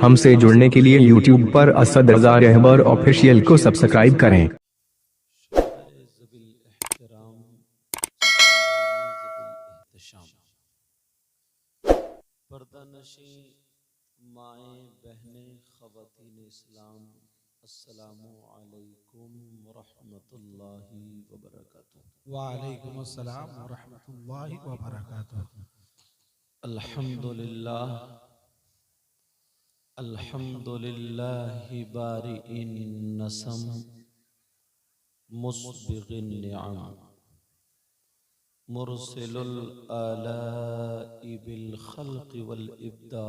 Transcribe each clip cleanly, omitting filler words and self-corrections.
हमसे जुड़ने के लिए YouTube पर असद रज़ा रहबर ऑफिशियल को सब्सक्राइब करें। पर्दानशी माए बहने ख़वातीन इस्लाम, अस्सलामु अलैकुम वरहमतुल्लाहि वबरकातुहू। वालेकुम अस्सलाम वरहमतुल्लाहि वबरकातुहू। अल्हम्दुलिल्लाह अल्हम्दुलिल्लाहि बारिइन नसम मुस्बिगिन निअम मुरसिलुल आलाई बिल खल्क़ि वल इब्दा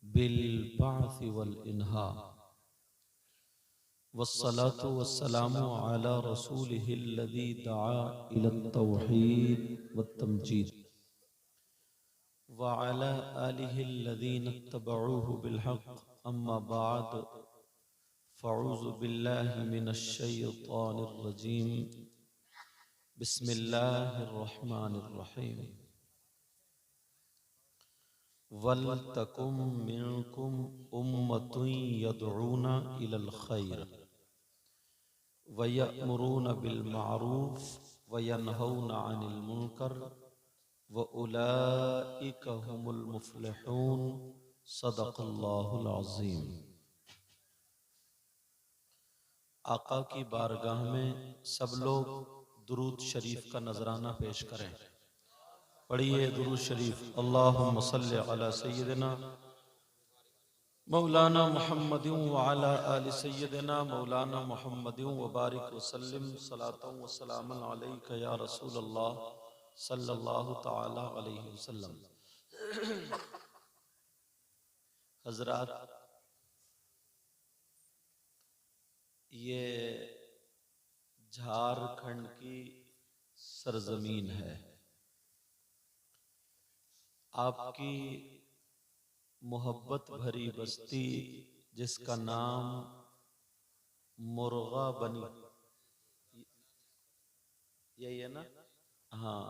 बिल बाअथ वल इन्हा वस्सलातु वस्सलामु अला रसूलिहिल्लज़ी दआ इलत तौहीद वत तमजीद व अला आलिहिल्लज़ीना इत्तबऊहु बिल हक़्क़, अम्मा बाद, फ़अऊज़ु बिल्लाहि मिनश शैतानिर रजीम, बिस्मिल्लाहिर रहमानिर रहीम। वल तकुम मिनकुम उम्मतुन यदऊना इलल खैर व यअमुरूना बिल मारूफ व यनहौना अनिल मुनकर व उलाइका हुमुल मुफ्लिहून। सदक़ल्लाहुल अज़ीम। आका की बारगाह में सब लोग दुरूद शरीफ का नजराना पेश करें। पढ़िए दुरूद शरीफ। अल्लाहुम्मा सल्लि अला सय्यिदिना मौलाना मुहम्मदिन व अला आलि सय्यिदिना मौलाना मुहम्मदिन व बारिक वसल्लिम सलातन व सलामन अलैका या रसूल अल्लाह सल्लल्लाहु तआला अलैहि वसल्लम। हजरात, ये झारखंड की सरजमीन है। आपकी मोहब्बत भरी बस्ती जिसका नाम मुर्गा बनी, यही है ना? हाँ,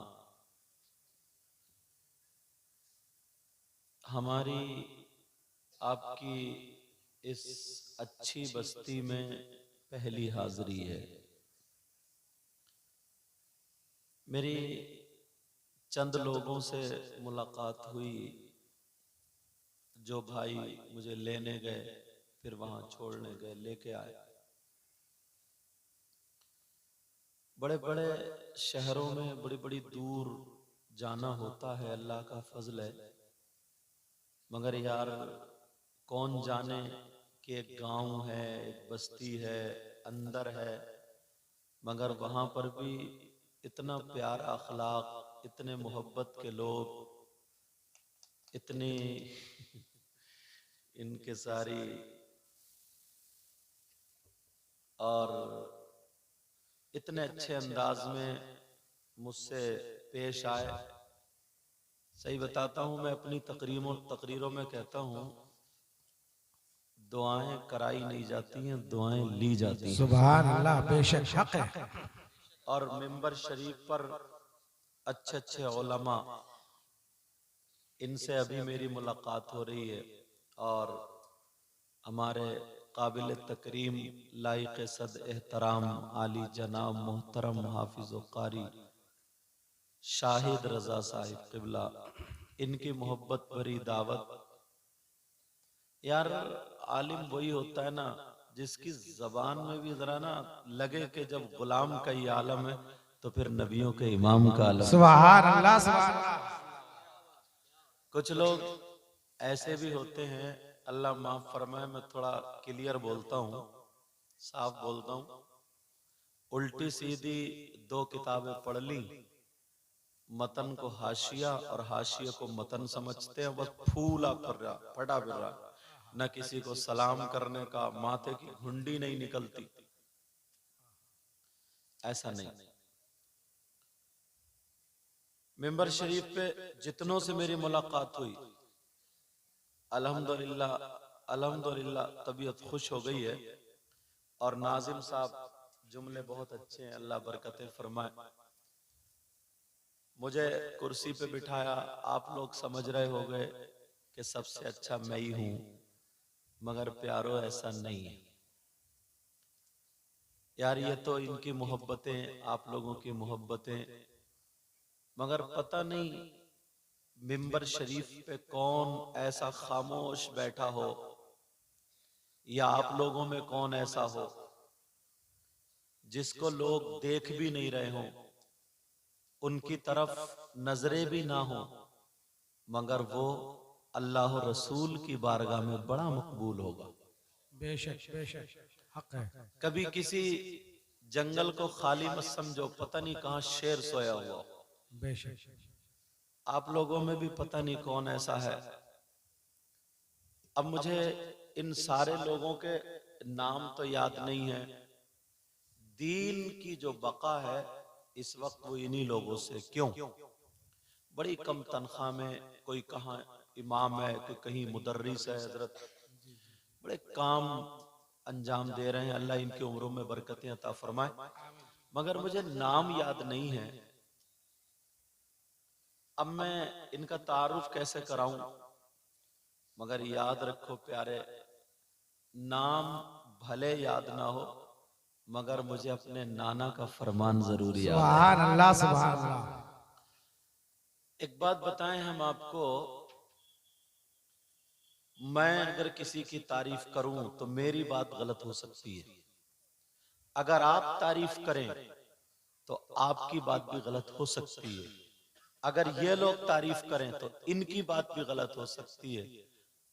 हमारी आपकी इस अच्छी बस्ती में पहली हाजिरी है। मेरी चंद लोगों से मुलाकात हुई जो भाई मुझे लेने गए, फिर वहां छोड़ने गए, लेके आए। बड़े बड़े शहरों में बड़ी बड़ी दूर जाना होता है, अल्लाह का फजल है। मगर यार, कौन जाने कि एक गांव है, एक बस्ती है, अंदर है, मगर वहां पर भी इतना प्यारा अखलाक, इतने मोहब्बत के लोग, इतनी इनके सारी और इतने अच्छे अंदाज में मुझसे पेश आए। सही बताता हूं, मैं अपनी तकरीरों में कहता हूं, दुआएं कराई नहीं जाती हैं, दुआएं ली जाती हैं। सुभान अल्लाह, बेशक हक है। और मिंबर शरीफ पर अच्छे अच्छे उलमा, इनसे अभी मेरी मुलाकात हो रही है। और हमारे काबिल तकरीम, लाइक सद एहतराम, आली जनाब मोहतरम हाफिज़ व कारी शाहिद रजा साहिब क़िबला, इनकी मोहब्बत भरी दावत। यार, आलिम वही होता है ना जिसकी जबान में भी जरा ना लगे कि जब गुलाम का ही आलम है तो फिर नबियों के इमाम का आलम। सुभान अल्लाह, सुभान अल्लाह। कुछ लोग ऐसे भी होते हैं, अल्लाह माफ फरमाए, मैं थोड़ा क्लियर बोलता हूँ, साफ बोलता हूँ। उल्टी सीधी दो किताबें पढ़ ली, मतन को हाशिया और हाशिया को मतन समझते हैं, बस फूला फिर रहा, फटा फिर रहा, न किसी को सलाम करने का, माथे की घुंडी नहीं निकलती। ऐसा नहीं। मिंबर शरीफ पे जितनों से मेरी मुलाकात हुई, अल्हम्दुलिल्लाह अल्हम्दुलिल्लाह तबीयत खुश हो गई है। और नाजिम साहब जुमले बहुत अच्छे हैं, अल्लाह बरकतें फरमाए। मुझे कुर्सी पे बिठाया, आप लोग समझ रहे हो गए कि सबसे अच्छा मैं ही हूं, मगर प्यारो ऐसा नहीं है। यार ये तो इनकी मोहब्बतें, आप लोगों की मोहब्बतें, मगर पता नहीं मिंबर शरीफ पे कौन ऐसा खामोश बैठा हो, या आप लोगों में कौन ऐसा हो जिसको लोग देख भी नहीं रहे हों, उनकी तरफ नजरें भी ना हो, मगर वो अल्लाह रसूल की बारगाह में बड़ा मकबूल होगा। बेशक बेशक हक है। कभी किसी जंगल को खाली मत समझो, पता नहीं कहाँ शेर सोया हुआ हो। बेशक आप लोगों में भी पता नहीं कौन ऐसा है। अब मुझे इन सारे लोगों के नाम तो याद नहीं है। दीन की जो बका है इस वक्त वो इन्हीं लोगों से। क्यों? बड़ी कम तनख्वाह में कोई कहाँ इमाम है, कोई कहीं मुदर्रिस है, हजरत बड़े काम अंजाम दे रहे हैं। अल्लाह इनकी उम्रों में बरकतें अता फरमाए, मगर मुझे नाम याद नहीं है। अब मैं इनका तारुफ कैसे कराऊं? मगर याद रखो प्यारे, नाम भले याद ना हो, मगर मुझे अपने नाना का फरमान जरूर याद है। सुभान अल्लाह सुभान अल्लाह। एक बात बताएं हम आपको, मैं अगर किसी की तारीफ करूं तो मेरी बात गलत हो सकती है, अगर आप तारीफ करें तो आपकी बात भी गलत हो सकती है, अगर ये लोग तारीफ करें तो इनकी बात भी गलत हो सकती है,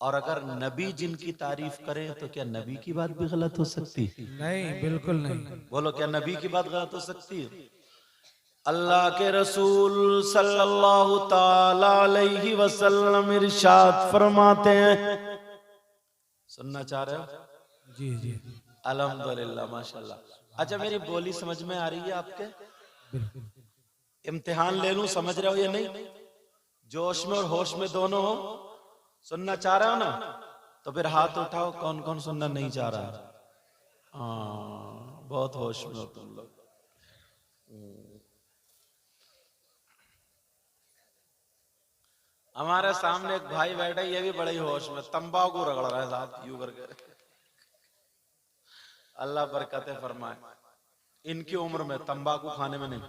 और अगर नबी जिनकी तारीफ करें तो क्या नबी की बात भी गलत हो सकती है? नहीं, बिल्कुल नहीं। बोलो, क्या नबी की बात गलत हो सकती है? अल्लाह के रसूल सल्लल्लाहु ताला अलैहि वसल्लम इरशाद फरमाते हैं, सुनना चाह रहे हो? जी जी अल्हम्दुलिल्लाह, माशाल्लाह। अच्छा, मेरी बोली समझ में आ रही है आपके? बिल्कुल। इम्तिहान ले लूं, समझ रहे हो या नहीं? जोश में और होश में दोनों हो? सुनना चाह रहे हो ना? तो फिर हाथ उठाओ, कौन कौन सुनना नहीं चाह रहा है? हाँ, बहुत होश में हो तुम लोग। हमारे सामने एक भाई बैठा, ये भी बड़े ही होश में, तंबाकू रगड़ रहा है साहब, यूं करके। अल्लाह बरकतें फरमाए। इनकी उम्र में तंबाकू खाने में नहीं।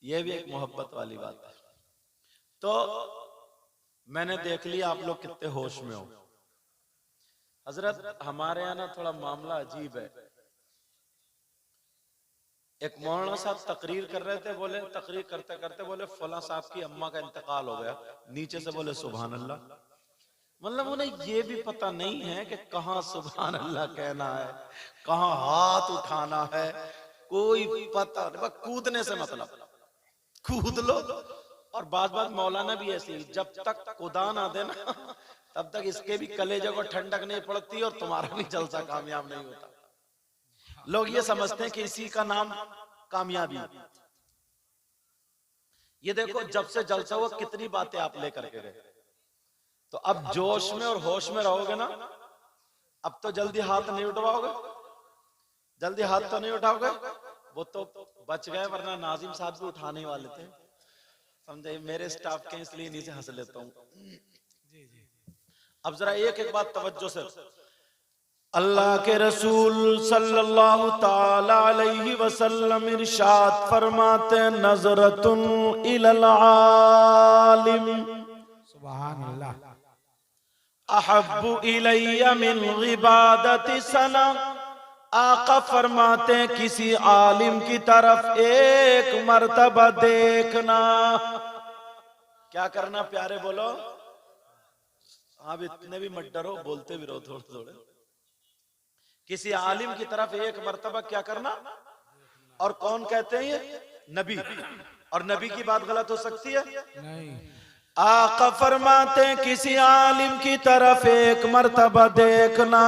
ये भी एक मोहब्बत वाली बात है। तो मैंने देख लिया आप लोग कितने होश में हो। हजरत, हमारे यहाँ ना थोड़ा मामला अजीब है। एक मौलाना साहब तकरीर कर रहे थे, बोले तकरीर करते करते बोले फला साहब की अम्मा का इंतकाल हो गया। नीचे से बोले सुभान अल्लाह। मतलब उन्हें ये भी पता नहीं है कि कहाँ सुभान अल्लाह कहना है, कहाँ हाथ उठाना है, कोई पता नहीं। बस कूदने से मतलब, कूद लो। और बात बात मौलाना भी ऐसी, जब तक खुदा ना देना तब तक इसके भी कलेजे को ठंडक नहीं पड़ती और तुम्हारा भी जलसा कामयाब नहीं होता। लोग ये समझते हैं कि इसी का नाम कामयाबी। ये देखो, जब से जलसा हुआ कितनी बातें आप लेकर के गए। तो अब जोश में और होश में रहोगे ना, अब तो जल्दी हाथ नहीं उठवाओगे, जल्दी हाथ तो नहीं उठाओगे। वो तो बच गए, वरना नाजिम साहब भी उठाने वाले थे, समझे? मेरे स्टाफ के इसलिए नीचे हंस लेता हूँ। अब जरा एक एक बात तवज्जो से, अल्लाह के रसूल सल्लल्लाहु ताला अलैहि वसल्लम इरशाद फरमाते, नजरतुन इलल आलिम सुभान अल्लाह। अहब्बु इलैया मिन इबादति सना। आका फरमाते हैं, किसी आलिम की तरफ एक मर्तबा देखना। क्या करना प्यारे, बोलो? आप इतने भी मत डरो, बोलते भी रहो थोड़े थोड़े। किसी आलिम की तरफ एक मर्तबा क्या करना? और कौन कहते हैं ये? नबी। और नबी की बात गलत हो सकती है? नहीं। आका फरमाते हैं, किसी आलिम की तरफ एक मर्तबा देखना।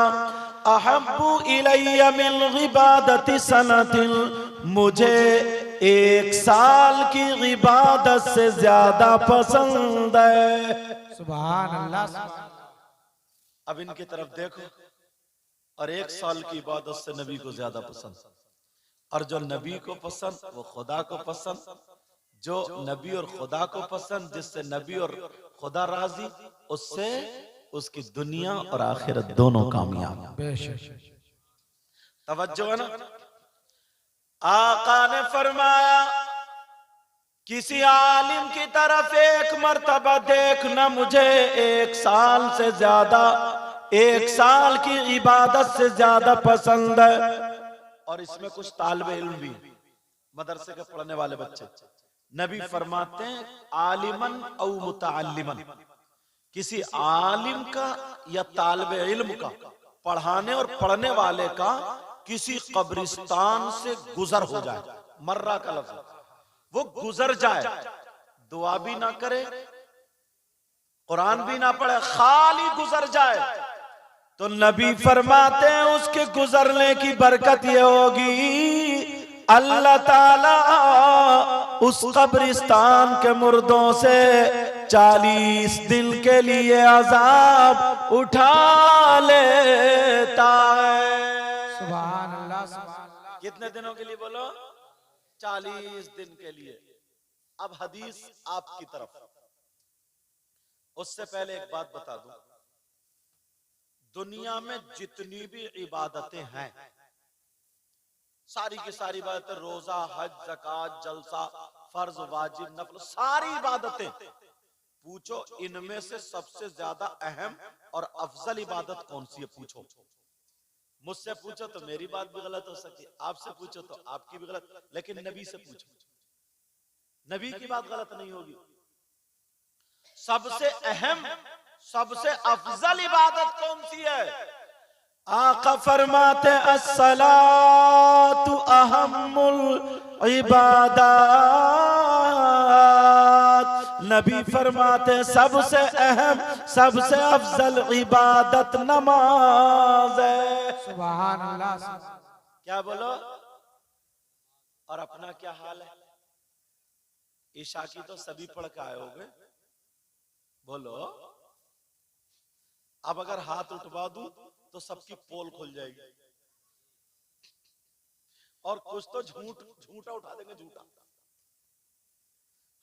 अहब्बु इलैया मिन इबादति सनतिन, मुझे एक साल की इबादत से ज्यादा पसंद है। सुभान अल्लाह। अब इनकी तरफ देखो, और एक साल की इबादत से नबी को ज्यादा पसंद। और जो नबी को पसंद वो खुदा को पसंद, जो नबी और खुदा को पसंद, जिससे नबी और खुदा राजी, उससे उसकी दुनिया और आखिरत दोनों कामयाब। बेशक तवज्जो है ना। आका ने फरमाया किसी आलिम की तरफ एक मर्तबा देखना मुझे 1 साल से ज्यादा, 1 साल की इबादत से ज्यादा पसंद है। और इसमें कुछ तालिबे इल्म भी, मदरसे के पढ़ने वाले बच्चे। नबी फरमाते हैं आलिमन औ मुतअल्लिमन, किसी आलिम का या तालिबे इल्म का, पढ़ाने और पढ़ने वाले का किसी कब्रिस्तान से गुजर हो जाए, मर्रा का लफ्ज, वो गुजर जाए, दुआ भी ना करे, कुरान भी ना पढ़े, खाली गुजर जाए, तो नबी फरमाते हैं उसके गुजरने की बरकत ये होगी अल्लाह ताला उस कब्रिस्तान के मुर्दों से 40 दिन के लिए अजाब उठा लेता है। सुभान अल्लाह सुभान अल्लाह। कितने दिनों के लिए बोलो? 40 दिन के लिए। अब हदीस आपकी तरफ, उससे पहले एक बात बता दूं, दुनिया में जितनी भी इबादतें हैं, सारी की सारी इबादतें, रोजा, हज, ज़कात, जलसा, फर्ज, वाजिब, नफल, सारी इबादतें, पूछो इनमें से सबसे ज्यादा अहम और अफजल इबादत कौन सी है? पूछो। मुझसे पूछो तो मेरी बात भी गलत हो सकती है, आपसे पूछो तो आपकी भी गलत, लेकिन नबी से पूछो, नबी की बात गलत नहीं होगी। सबसे अहम, सबसे अफजल इबादत कौन सी है? आका फरमाते अस्सलातु अहम्मुल इबादत। नबी फरमाते सबसे अहम, सबसे अफजल इबादत नमाज है। सुभान अल्लाह। क्या बोलो? और अपना क्या हाल है? ईशा की तो सभी पढ़ के आए होंगे, बोलो। अब अगर हाथ उठवा दूं तो सबकी पोल खुल जाएगी, और कुछ तो झूठा उठा देंगे, झूठा।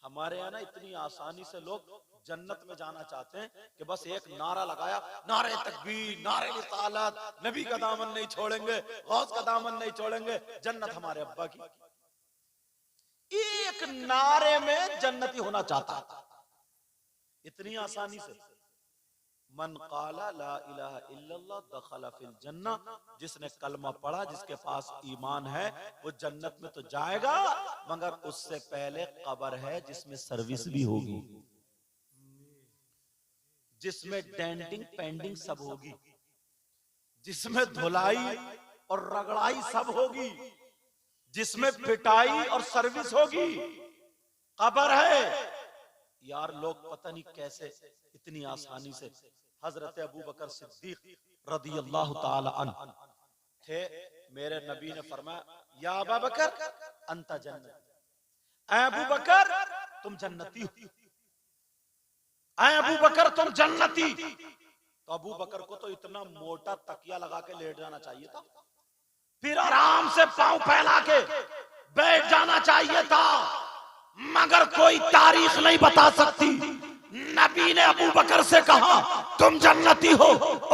हमारे यहाँ ना इतनी आसानी से लोग जन्नत में जाना चाहते हैं कि बस एक नारा लगाया, नारे तकबीर, नारे रिसालत, नबी का दामन नहीं छोड़ेंगे, गौस का दामन नहीं छोड़ेंगे, जन्नत हमारे अब्बा की। एक नारे में जन्नती होना चाहता, इतनी आसानी से। मन काला ला इलाहा इल्लल्लाह दखला फिल जन्ना, जिसने कलमा पढ़ा, जिसके पास ईमान है, वो जन्नत में तो जाएगा, मगर उससे पहले कब्र है जिसमें सर्विस भी होगी, जिसमें डेंटिंग पेंडिंग सब होगी, जिसमें धुलाई और रगड़ाई सब होगी, जिसमें पिटाई और सर्विस होगी, कब्र है। यार लोग पता नहीं कैसे इतनी आसानी से। हजरत अबू बकर सिद्दीक रदियल्लाहु ताला अन्हु थे, मेरे नबी ने फरमाया या अबू बकर अंता जन्नती, ऐ अबू बकर तुम जन्नती हो, ऐ अबू बकर तुम जन्नती। तो अबू बकर को तो इतना मोटा तकिया लगा के लेट जाना चाहिए था, फिर आराम से पांव फैला के बैठ जाना चाहिए था, मगर कोई तारीख नहीं बता सकती। नबी ने अबू बकर से कहा तुम जन्नती हो,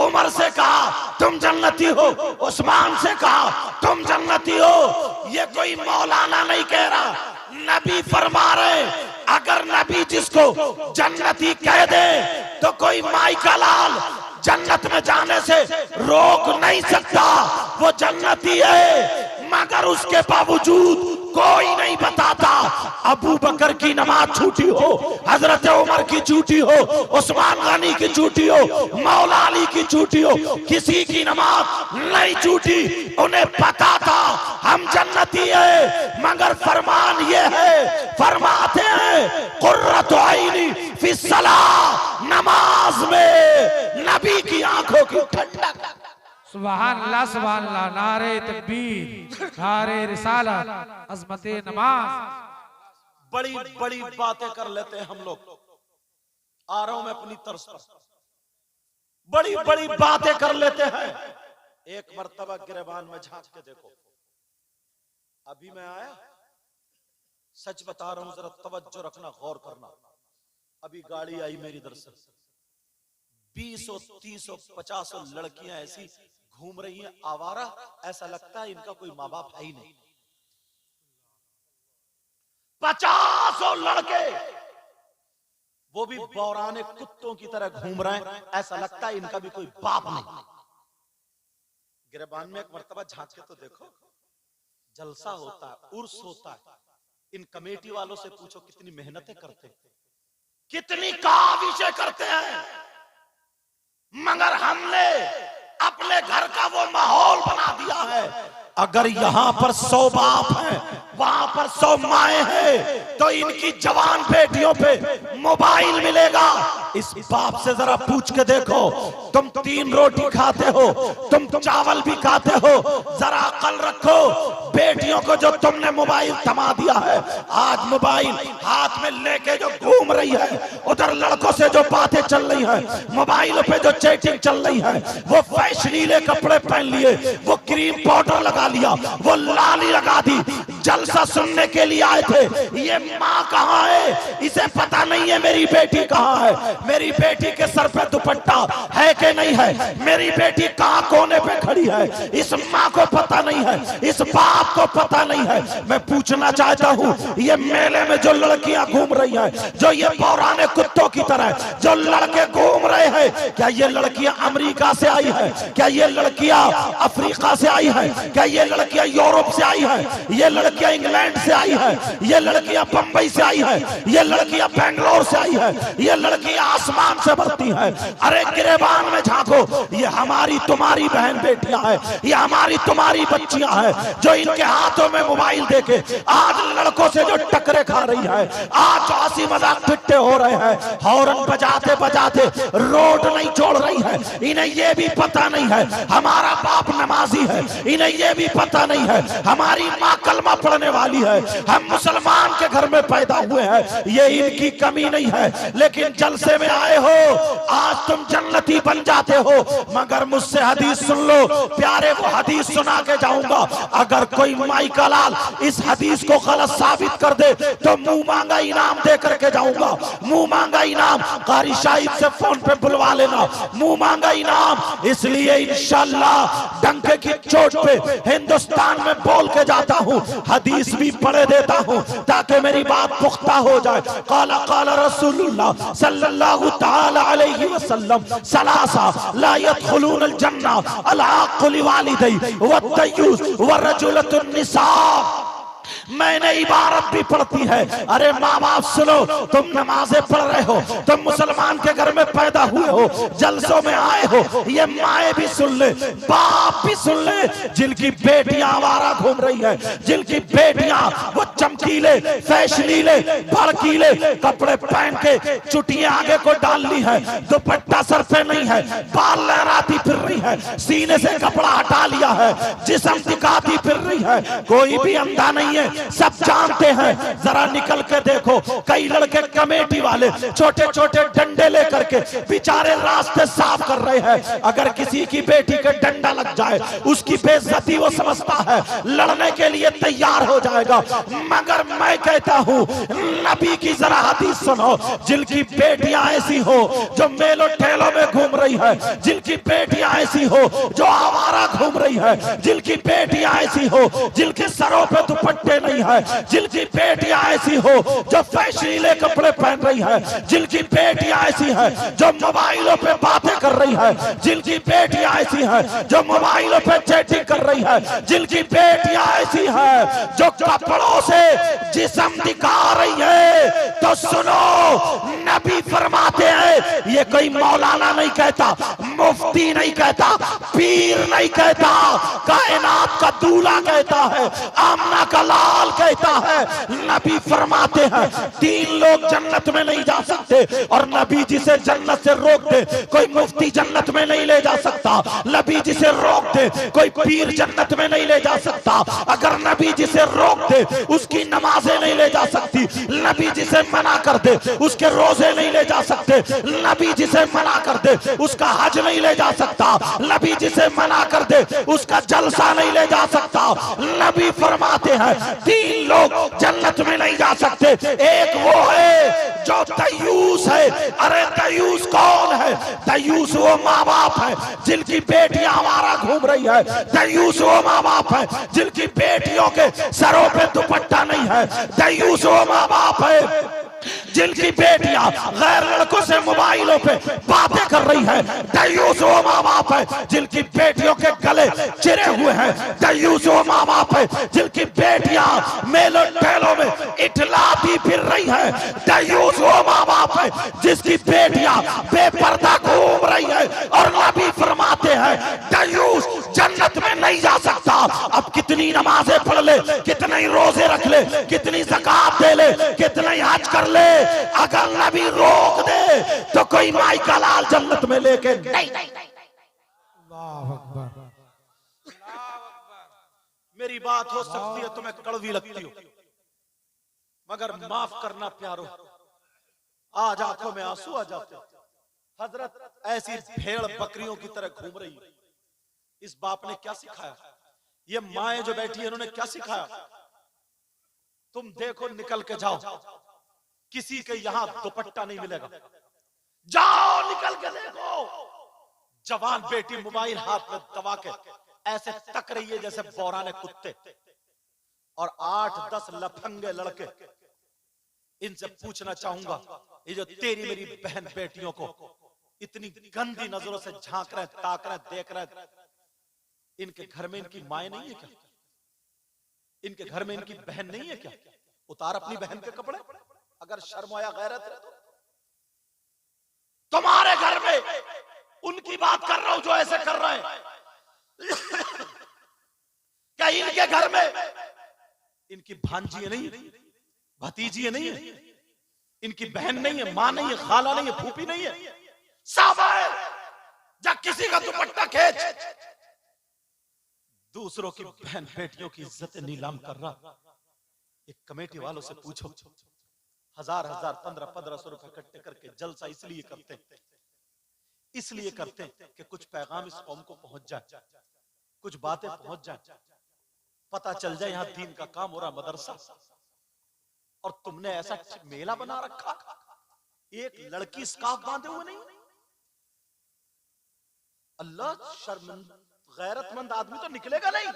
उमर से कहा तुम जन्नती हो, उस्मान से कहा तुम जन्नती हो। ये कोई मौलाना नहीं कह रहा, नबी फरमा रहे। अगर नबी जिसको जन्नती कह दे तो कोई माई का लाल जन्नत में जाने से रोक नहीं सकता, वो जन्नती है। मगर उसके बावजूद कोई नहीं बताता अबू बकर की नमाज छूटी हो, हजरत उमर की छूटी हो, उस्मान गनी की छूटी हो, मौला अली की छूटी हो, किसी की नमाज नहीं छूटी। उन्हें पता था हम जन्नती है, मगर फरमान ये है, फरमाते हैं कुर्रत आईनी फी सलाह, नमाज में नबी की आंखों की ठंडक। सुभान अल्लाह सुभान अल्लाह। नारे तकबीर, नारे रिसालत, अज़मते नमाज। बड़ी बड़ी बातें कर लेते हैं हम लोग। आ रहा हूं मैं अपनी तरफ पर, बड़ी बड़ी बातें कर लेते हैं। एक मर्तबा गिरबान में झांक के देखो, अभी मैं आया सच बता रहा हूं, जरा तवज्जो रखना, गौर करना। अभी गाड़ी आई मेरी दरअसल, 20 30 50 लड़कियां ऐसी घूम रही हैं आवारा, ऐसा लगता है इनका कोई माँ बाप है ही नहीं। 50 लड़के वो भी बौराने कुत्तों की तरह घूम रहे हैं, ऐसा लगता है इनका भी कोई बाप नहीं। गिरबान में एक मर्तबा झांक के तो देखो, जलसा होता है, उर्स होता है। इन कमेटी वालों से पूछो कितनी मेहनतें करते हैं, कितनी काविशें करते हैं, मगर हमने अपने घर का वो माहौल बना दिया है। अगर यहां पर 100 बाप हैं, वहां पर 100 माएं हैं, तो इनकी जवान बेटियों पे मोबाइल मिलेगा। इस बाप से जरा पूछ के देखो, तुम 3 रोटी खाते हो, तुम चावल भी खाते हो, जरा अकल रखो। बेटियों को जो तुमने मोबाइल थमा दिया है, आज मोबाइल हाथ में लेके जो घूम रही है, उधर लड़कों से जो बातें चल रही है, मोबाइल पे जो चैटिंग चल रही है, वो फैशनीले कपड़े पहन लिए, वो क्रीम पाउडर लगा लिया, वो लाली लगा दी, जलसा सुनने के लिए आए थे। ये माँ कहाँ है, इसे पता नहीं है मेरी बेटी कहाँ है, मेरी बेटी के सर पे दुपट्टा है कि नहीं है, मेरी बेटी कहाँ कोने पे खड़ी है, इस माँ को पता नहीं है, इस बाप को पता नहीं है। मैं पूछना चाहता हूँ, ये मेले में जो लड़कियां घूम रही हैं, जो ये पौराने कुत्तों की तरह जो लड़के घूम रहे हैं, क्या ये लड़कियां अमेरिका से आई है, क्या ये लड़कियां अफ्रीका से आई है, क्या ये लड़कियां यूरोप से आई है, ये लड़कियां इंग्लैंड से आई है, ये लड़कियां बंबई से आई है, ये लड़कियां बेंगलोर से आई है, ये लड़कियां आसमान से बढ़ती हैं। अरे गिरेबान में झांको, ये हमारी तुम्हारी बहन बेटियां हैं, ये हमारी तुम्हारी बच्चियां हैं, जो इनके हाथों में मोबाइल देके आज लड़कों से जो टकरे खा रही है, आज जो हंसी मजाक ठिट्ठे हो रहे हैं, हॉर्न बजाते बजाते रोड नहीं छोड़ रही है। इन्हें ये भी पता नहीं है हमारा बाप नमाजी है, इन्हें ये भी पता नहीं है हमारी माँ कलमा पढ़ने वाली है, हम मुसलमान के घर में पैदा हुए हैं, ये इनकी कमी नहीं है। लेकिन जलसे में आए हो, आज तुम जन्नती बन जाते हो, मगर मुझसे हदीस सुन लो प्यारे, वो हदीस सुना के जाऊंगा। अगर कोई माई का लाल इस हदीस को गलत साबित कर दे तो मुंह मांगा इनाम दे करके जाऊंगा, मुंह मांगा इनाम। कारी शाहिद से फोन पे बुलवा लेना, मुंह मांगा इनाम। इसलिए इंशाअल्लाह डंके की चोट पे हिंदुस्तान में बोल के जाता हूँ, हदीस भी पढ़े देता हूँ ताकि मेरी बात पुख्ता हो जाए। काला काला रसूलुल्लाह सल्लल्लाहु तआला अलैहि वसल्लम सलासा ला यदखुलूनल जन्नह अल आक़्क़ु लिवालिदैहि वद्दयूस वरजुलतुन निसा। मैंने इबारत भी पढ़ती है, अरे माँ बाप सुनो, तुम नमाजें पढ़ रहे हो, तुम मुसलमान के घर में पैदा हुए हो, जलसों में आए हो, ये माए भी सुन ले, बाप भी सुन ले, जिनकी बेटियां आवारा घूम रही है, जिनकी बेटियां वो चमकीले फैशनीले भड़कीले कपड़े पहन के चुटियां आगे को डाल ली है, दुपट्टा सर पे नहीं है, बाल लहराती फिर रही है, सीने से कपड़ा हटा लिया है, जिस्म दिखाती फिर रही है, कोई भी अंधा नहीं है, सब जानते हैं। जरा निकल के देखो, कई लड़के कमेटी वाले छोटे छोटे डंडे लेकर के बेचारे रास्ते साफ कर रहे हैं। अगर किसी की बेटी के डंडा लग जाए, उसकी बेइज्जती वो समझता है, लड़ने के लिए तैयार हो जाएगा। मगर मैं कहता हूं, नबी की जरा हदीस सुनो, जिनकी बेटियां ऐसी हो जो मेलों ठेलों में घूम रही है, जिनकी बेटियां ऐसी हो जो आवारा घूम रही है, जिनकी बेटियां ऐसी हो जिनके सरों पे दुपट्टे नहीं है, जिनकी बेटियां ऐसी हो जो फैशनीले कपड़े पहन रही है, जिनकी बेटियां ऐसी है जो मोबाइलों पे बातें कर रही है, जिनकी बेटियां ऐसी है जो मोबाइलों पे चैटिंग कर रही है, जिनकी बेटियां ऐसी है जो कपड़ों से जिस्म दिखा रही है, तो सुनो, नबी फरमाते हैं, ये कोई मौलाना नहीं कहता, मुफ्ती नहीं कहता, पीर नहीं कहता, कायनात का दूल्हा कहता है, आमना का लाल कहता है। नबी फरमाते हैं 3 लोग जन्नत में नहीं जा सकते, और नबी जिसे जन्नत से रोक दे कोई मुफ्ती जन्नत में नहीं ले जा सकता, सकता, नबी जिसे रोक दे कोई पीर जन्नत में नहीं ले जा सकता, अगर नबी जिसे रोक दे उसकी नमाजें नहीं ले जा सकती, नबी जिसे मना कर दे उसके रोजे नहीं ले जा सकते, नबी जिसे मना कर दे उसका हज नहीं ले जा सकता, नबी जिसे मना कर दे उसका जलसा नहीं ले जा सकता। नबी फरमाते हैं 3 लोग जन्नत में नहीं जा सकते, एक वो है जो दयूस है। अरे दयूस कौन है? दयूस वो माँ बाप है जिनकी बेटियां हमारा घूम रही है, दयूस वो माँ बाप है जिनकी बेटियों के सरों पे दुपट्टा नहीं है, दयूस वो माँ बाप है जिनकी बेटियां गैर लड़कों से मोबाइलों पे बातें कर रही है, दयूस वो माँ बाप है जिनकी बेटियों के गले चिरे हुए हैं, दयूस वो माँ बाप है जिनकी बेटियां मेलों ठेलों में इठलाती फिर रही है, दयूस वो माँ बाप है जिसकी बेटियां बेपर्दा घूम रही है। और नबी फरमाते हैं दयूस जन्नत में नहीं जा सकता। अब कितनी नमाजें पढ़ ले, कितने ही रोजे रख ले, कितनी ज़कात दे ले, कितना ही हज कर ले, अगर नबी रोक दे तो कोई माई का लाल जन्नत में लेके नहीं। अल्लाह अकबर। मेरी बात हो सकती है तुम्हें कड़वी लगती हो, मगर माफ करना प्यारो, आज आंखों में आंसू आ जाते। हजरत ऐसी भेड़ बकरियों की तरह घूम रही है। इस बाप ने क्या सिखाया? ये माएं जो बैठी है इन्होंने क्या सिखाया? तुम देखो निकल के जाओ, किसी के यहां दुपट्टा नहीं मिलेगा, जाओ निकल के देखो। जवान बेटी मोबाइल हाथ में दबा के ऐसे तक रही है जैसे बौराने कुत्ते, और 8-10 लफंगे लड़के। इनसे पूछना चाहूंगा, ये जो तेरी मेरी बहन बेटियों को इतनी गंदी नजरों से झांक रहे, ताक रहे, देख रहे, इनके घर में इनकी माए नहीं है क्या? इनके घर में इनकी बहन नहीं है क्या? उतार अपनी बहन के कपड़े, अगर शर्म आया गैरत है तो। तुम्हारे घर में उनकी बात कर रहा हूं जो ऐसे कर रहे हैं। क्या इनके घर में इनकी भांजी नहीं है, भतीजी नहीं है, इनकी बहन नहीं है, मां नहीं है, खाला नहीं है, फूफी नहीं है? सब है। जब किसी का दुपट्टा खींच दूसरों की बहन बेटियों की इज्जत नीलाम कर रहा। एक कमेटी वालों से पूछो, 1000 1500 रुपए इकट्ठे करके जलसा इसलिए करते कि कुछ पैगाम इस कौम को पहुंच जाए, कुछ बातें पहुंच जाए, पता चल जाए यहां दीन का काम हो रहा, मदरसा। और तुमने ऐसा मेला बना रखा, एक लड़की स्कार्फ बांधे हुए नहीं। अल्लाह, शर्मिंदा गैरतमंद आदमी तो निकलेगा नहीं।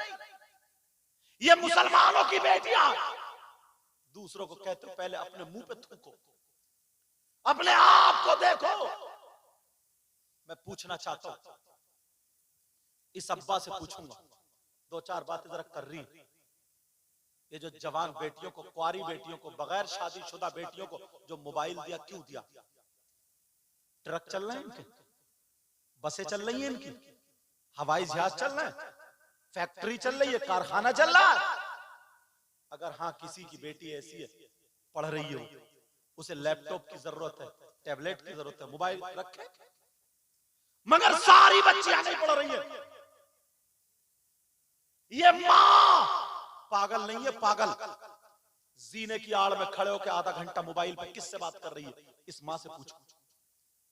ये मुसलमानों की बेटियां दूसरों को कहते हो पहले अपने मुंह पे थूको, अपने आप को देखो। मैं पूछना चाहता हूं, इस अब्बा से पूछूंगा, 2-4 बातें जरा कर रही। ये जो जवान बेटियों को, कुंवारी बेटियों को, बगैर शादीशुदा बेटियों को जो मोबाइल दिया, क्यों दिया? ट्रक चल रहे हैं इनके, बसें चल रही हैं इनकी, हवाई जहाज चल रहे हैं, फैक्ट्री चल रही है, कारखाना चल रहा है। अगर हाँ किसी की बेटी ऐसी है, पढ़ रही हो, उसे लैपटॉप की जरूरत है, टैबलेट की जरूरत है, मोबाइल रखे, मगर सारी बच्चियां नहीं पढ़ रही है। ये मां पागल नहीं है, पागल जीने की आड़ में खड़े होकर आधा घंटा मोबाइल पे किससे बात कर रही है? इस मां से पूछो।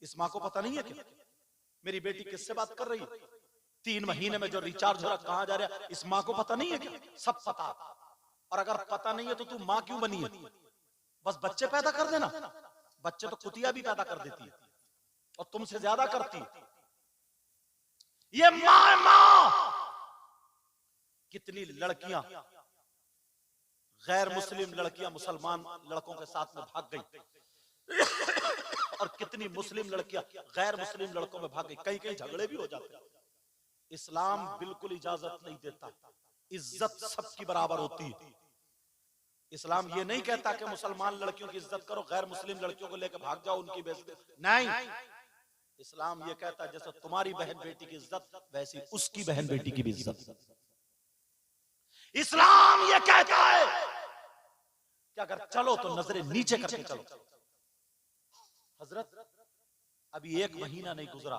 इस मां को पता नहीं है क्या मेरी बेटी किससे बात कर रही है? 3 महीने में जो रिचार्ज हो रहा कहां जा रहा है, इस मां को पता नहीं है क्या? सब पता। और अगर पता नहीं है तो तू मां क्यों बनी है? बस बच्चे पैदा कर देना। बच्चे तो कुतिया भी पैदा कर देती है और तुमसे ज्यादा करती है। ये मां कितनी लड़कियां, गैर मुस्लिम लड़कियां मुसलमान लड़कों के साथ में भाग गई और कितनी मुस्लिम लड़कियां गैर मुस्लिम लड़कों में भाग गई। कई कई झगड़े भी हो जाते हैं। इस्लाम बिल्कुल इजाजत नहीं देता, इज्जत सबकी बराबर होती है। इस्लाम ये नहीं कहता कि मुसलमान लड़कियों की इज्जत करो, गैर मुस्लिम लड़कियों को लेकर भाग जाओ, उनकी बेइज्जती नहीं। इस्लाम ये कहता है जैसे तुम्हारी बहन बेटी की इज्जत वैसी उसकी बहन बेटी की भी इज्जत। इस्लाम ये कहता है कि अगर चलो तो नजरें नीचे करके चलो। हजरत अभी 1 महीना नहीं गुजरा,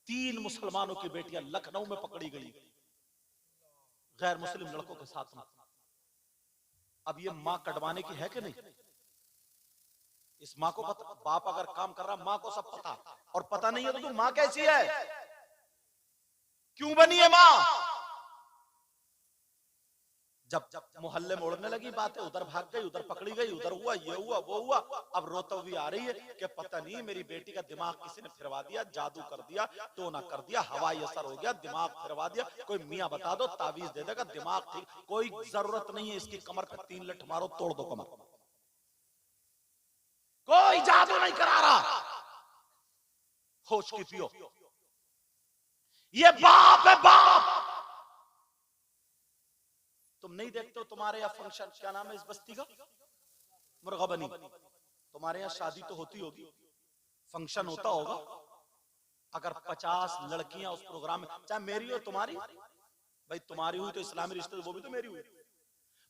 3 मुसलमानों की बेटियां लखनऊ में पकड़ी गई गैर मुस्लिम लड़कों के साथ में। अब ये मां कटवाने की है कि नहीं? इस मां को पता, बाप अगर काम कर रहा मां को सब पता, और पता नहीं है तो तू मां कैसी है? क्यों बनी है मां? जब मोहल्ले में उड़ने लगी बातें, उधर भाग गई, उधर पकड़ी गई, उधर हुआ, ये हुआ, वो हुआ। अब रोते हुए आ रही है कि पता नहीं मेरी बेटी का दिमाग किसी ने फिरवा दिया, जादू कर दिया, टोना कर दिया, हवाई असर हो गया, दिमाग फिरवा दिया। कोई मियां बता दो, तावीज दे देगा, दिमाग ठीक। कोई जरूरत नहीं है इसकी कमर पे 3 लठ मारो, तोड़ दो कमर। कोई जादू नहीं करा रहा, होश की पियो। ये बाप है, बाप। तुम नहीं देखते हो तुम्हारे यहाँ फंक्शन, क्या नाम है इस बस्ती का, मुर्गा बनी, तुम्हारे यहाँ शादी तो होती होगी, फंक्शन होता होगा। अगर 50 लड़कियां उस प्रोग्राम में, चाहे मेरी हो तुम्हारी, भाई तुम्हारी हुई तो इस्लामी रिश्ते, वो भी तो मेरी हुई,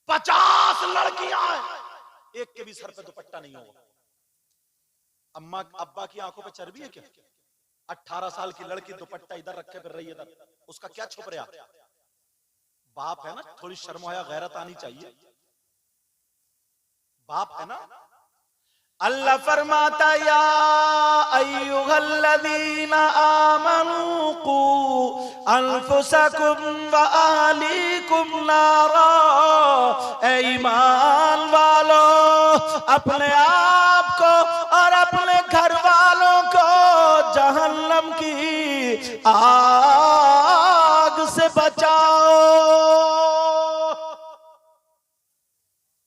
50 लड़कियां हैं, एक के भी सर पे दुपट्टा नहीं होगा। अम्मा अब्बा की आंखों पे चर्बी है क्या? 18 साल की लड़की दुपट्टा इधर रखे फिर रही है इधर, उसका क्या छुप रहा? बाप है ना, थोड़ी शर्म हया गैरत आनी चाहिए। बाप है ना। अल्लाह फरमाता या अय्युहल्लज़ीना आमनू कू अनफुसकुम व अहलीकुम नारा, ए ईमान वालो अपने आप को और अपने घर वालों को जहन्नम की आग से बचाओ।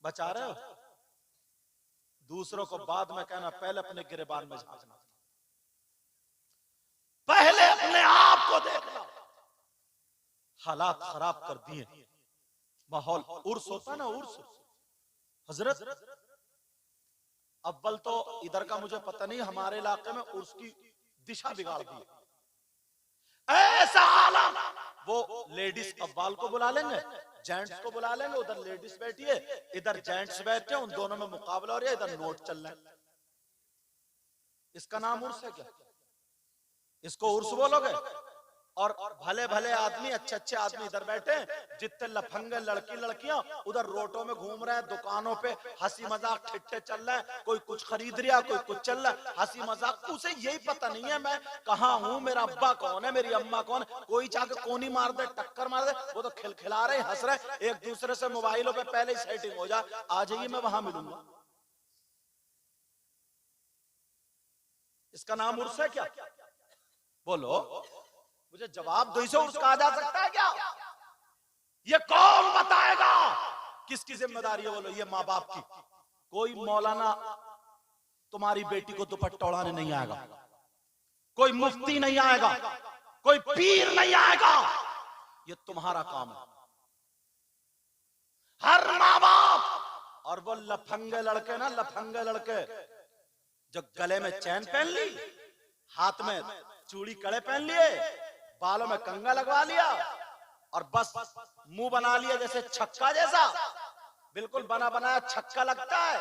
बचा रहे हो? दूसरों को बाद में कहना, पहले अपने गिरेबान में झांकना, पहले अपने आप को देखना। हालात खराब कर दिए, माहौल। उर्स होता ना, उर्स, हजरत अव्वल तो इधर का मुझे पता नहीं, हमारे इलाके में उर्स की दिशा बिगाड़ दी। ऐसा आलम, वो लेडीज अव्वल को बुला लेंगे, जेंट्स को बुला लेंगे, उधर लेडीज बैठी है, इधर जेंट्स बैठे, उन दोनों में मुकाबला हो रहा है, इधर नोट चल रहा है। इसका नाम उर्स है क्या? इसको उर्स बोलोगे? और भले भले आदमी, अच्छे अच्छे आदमी इधर बैठे, जितने लफंगे लड़की लड़कियां उधर रोटों में घूम रहे हैं, दुकानों पे हंसी मजाक ठिट्ठे चल रहे हैं, कोई कुछ खरीद रहा, कोई कुछ चल रहा है, हंसी मजाक। उसे यही पता नहीं है मैं कहाँ हूँ, मेरा अब्बा कौन है, मेरी अम्मा कौन है। कोई जाके कोनी मार दे, टक्कर मार दे, वो तो खिलखिला रहे, हंस रहे एक दूसरे से, मोबाइलों पे पहले ही सेटिंग हो जाए, आ जाइए मैं वहां मिलूंगा। इसका नाम उर्स है क्या? बोलो, मुझे जवाब दो। इसे उर्स कहा जा सकता है क्या? ये कौन बताएगा? किसकी जिम्मेदारी है? बोलो, ये माँ बाप की। कोई मौलाना तुम्हारी बेटी को दुपट्टा उड़ाने नहीं आएगा, कोई मुफ्ती नहीं आएगा, कोई पीर नहीं आएगा। ये तुम्हारा काम है, हर माँ बाप। और वो लफंगे लड़के ना, लफंगे लड़के जो गले में चैन पहन ली, हाथ में चूड़ी कड़े पहन लिए, बालों में कंगा लगवा लिया, और बस मुंह बना लिया जैसे छक्का जैसा, बिल्कुल बना बनाया छक्का लगता है,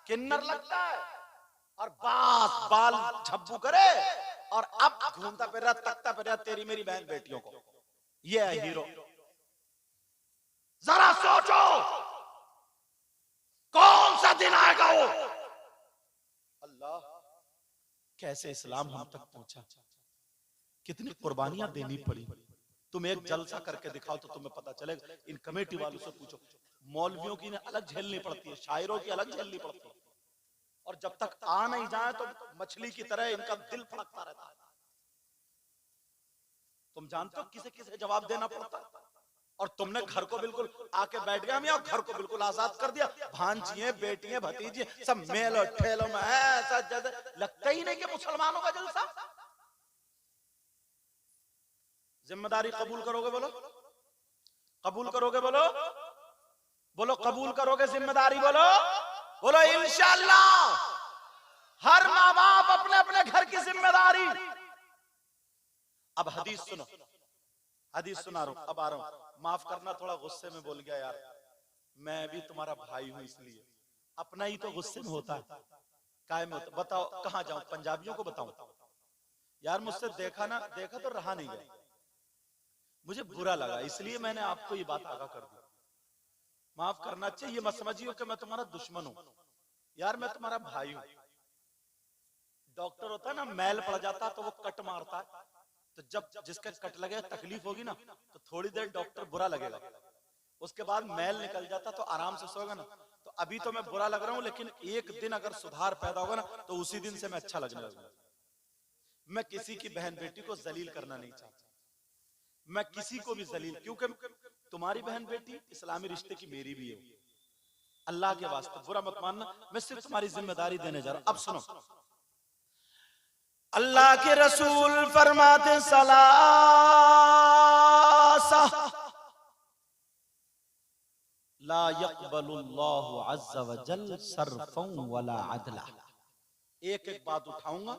किन्नर लगता है, और बस बाल झब्बू करे, और अब घूमता फिर रहा, तकता फिर रहा तेरी मेरी बहन बेटियों को। ये है हीरो। जरा सोचो कौन सा दिन आएगा वो। अल्लाह, कैसे इस्लाम हम तक पहुंचा, कितनी कुर्बानियां देनी पड़ी। तुम एक जलसा करके दिखाओ तो तुम्हें पता चलेगा। इन कमेटी वालों से पूछो, मौलवियों की अलग झेलनी पड़ती है, शायरों की अलग झेलनी पड़ती है, और जब तक आ नहीं जाए तो मछली की तरह इनका दिल फड़कता रहता है। तुम जानते हो किसे किसे जवाब देना पड़ता है। और तुमने घर को बिल्कुल आके बैठ गया मियां, घर को बिल्कुल आजाद कर दिया। भांजियां, बेटियां, भतीजी सब मेलो ठेलों में है, ऐसा जैसे लगता ही नहीं कि मुसलमानों का जलसा। जिम्मेदारी कबूल करोगे? बोलो, कबूल करोगे? बोलो, बोलो कबूल करोगे जिम्मेदारी? बोलो, बोलो इंशाअल्लाह। हर माँ बाप अपने अपने घर की जिम्मेदारी। अब हदीस सुनो, हदीस सुना रहा हूं, अब आ रहा हूं। माफ करना, थोड़ा गुस्से में बोल गया यार, मैं भी तुम्हारा भाई हूं, इसलिए अपना ही तो गुस्से में होता है, कायम होता। बताओ कहां जाऊं? पंजाबियों को बताऊं? यार मुझसे देखा तो रहा नहीं गया, मुझे बुरा लगा, इसलिए मैंने आपको ये बात आगाह कर दी। माफ करना चाहिए, ये मत समझिए कि मैं तुम्हारा दुश्मन हूं, यार मैं तुम्हारा भाई हूं। डॉक्टर होता है ना, मैल पड़ जाता है तो वो कट मारता है, तो जब जिसके कट लगे तकलीफ होगी ना, तो थोड़ी देर डॉक्टर बुरा लगेगा, उसके बाद मैल निकल जाता तो आराम से सोएगा ना। तो अभी तो मैं बुरा लग रहा हूं, लेकिन एक दिन अगर सुधार पैदा होगा ना, तो उसी दिन से मैं अच्छा लगने लगूंगा। मैं किसी की बहन बेटी को जलील करना नहीं चाहता, मैं किसी को भी जलील, क्योंकि तुम्हारी बहन बेटी इस्लामी रिश्ते की मेरी भी है। अल्लाह के वास्ते बुरा मत मानना, मैं सिर्फ तुम्हारी जिम्मेदारी देने जा रहा हूं। अब सुनो, अल्लाह के रसूल फरमाते सलासा ला यक़बलुल्लाहु अज़्ज़ा व जल सर्फ़न वला अदला। एक एक बात उठाऊंगा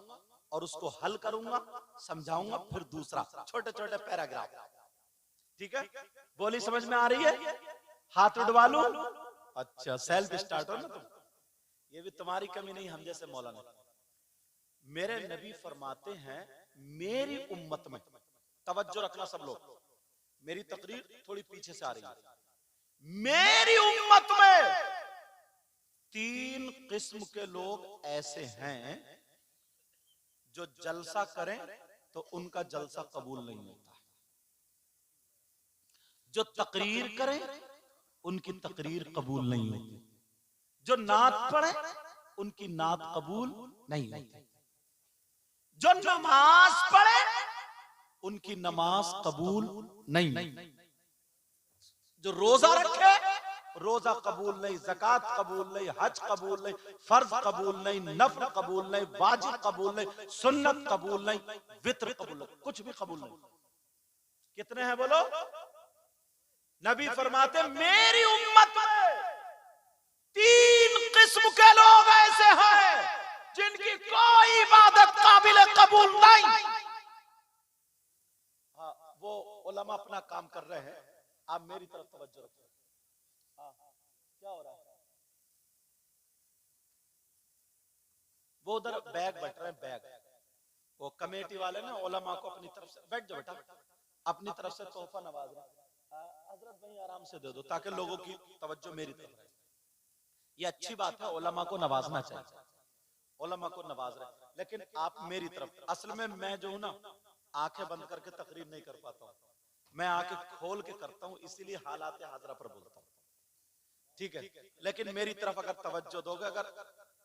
और उसको हल करूंगा, समझाऊंगा, फिर दूसरा, छोटे छोटे पैराग्राफ, ठीक है? बोली समझ में आ रही है? हाथ उठवा लूं? अच्छा, सेल्फ स्टार्ट हो ना तुम, ये भी तुम्हारी कमी नहीं, हम जैसे मौलाना। मेरे नबी फरमाते हैं मेरी उम्मत में, तवज्जो रखना सब लोग, मेरी तकरीर थोड़ी पीछे से आ रही है, मेरी उम्मत में 3 किस्म के लोग ऐसे हैं जो जलसा करें तो उनका जलसा कबूल नहीं होता है, जो तकरीर करें उनकी तकरीर कबूल नहीं होती, जो नात पढ़े उनकी नात कबूल नहीं होती, जो नमाज पढ़े उनकी नमाज कबूल नहीं, जो रोजा रखे रोजा कबूल नहीं, ज़कात कबूल नहीं, हज कबूल नहीं, फर्ज कबूल नहीं, नफल कबूल नहीं, वाजिब कबूल नहीं, सुन्नत कबूल नहीं, वित्र कबूल नहीं, कुछ भी कबूल नहीं। कितने हैं बोलो? नबी फरमाते मेरी उम्मत में 3 किस्म के लोग ऐसे हैं जिनकी कोई इबादत काबिल कबूल नहीं। हाँ, वो उलमा अपना काम कर रहे हैं, आप मेरी तरफ तवज्जो रखो। क्या हो रहा है? वो उधर बैग बट रहे हैं, बैग, वो कमेटी वाले ना उलमा को अपनी तरफ से, बैठ जाओ बेटा, अपनी तरफ से तोहफा नवाज रहे हैं। हजरत भाई आराम से दे दो ताकि लोगों की तवज्जो मेरी तरफ रहे। ये अच्छी बात है, उलमा को नवाजना चाहिए, उलमा को नवाज रहे, लेकिन आप मेरी तरफ। असल में मैं जो हूं ना, आंखें बंद करके तकरीर नहीं कर पाता हूं, मैं आंखें खोल के करता हूं, इसीलिए हालात हाजरा पर बोलता हूं, ठीक है? लेकिन मेरी तरफ अगर तवज्जो दोगे, अगर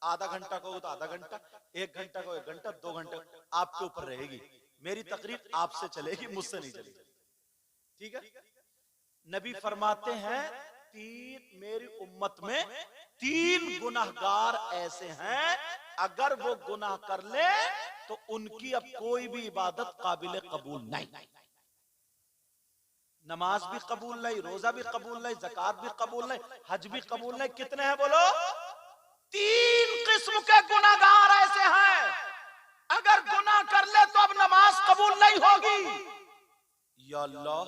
आधा घंटा को तो आधा घंटा, 1 घंटा को 1 घंटा, 2 घंटे आपके ऊपर रहेगी, मेरी तकरीर आपसे चलेगी, मुझसे नहीं चलेगी, ठीक है? नबी फरमाते हैं मेरी उम्मत में 3 गुनाहगार ऐसे हैं, अगर वो गुनाह कर ले तो उनकी अब कोई भी इबादत काबिल कबूल नहीं, नमाज भी कबूल नहीं, रोजा भी कबूल नहीं, ज़कात भी कबूल नहीं, हज भी कबूल नहीं। कितने हैं बोलो? 3 किस्म के गुनाहगार ऐसे हैं, अगर गुनाह कर ले तो अब नमाज कबूल नहीं होगी। या अल्लाह,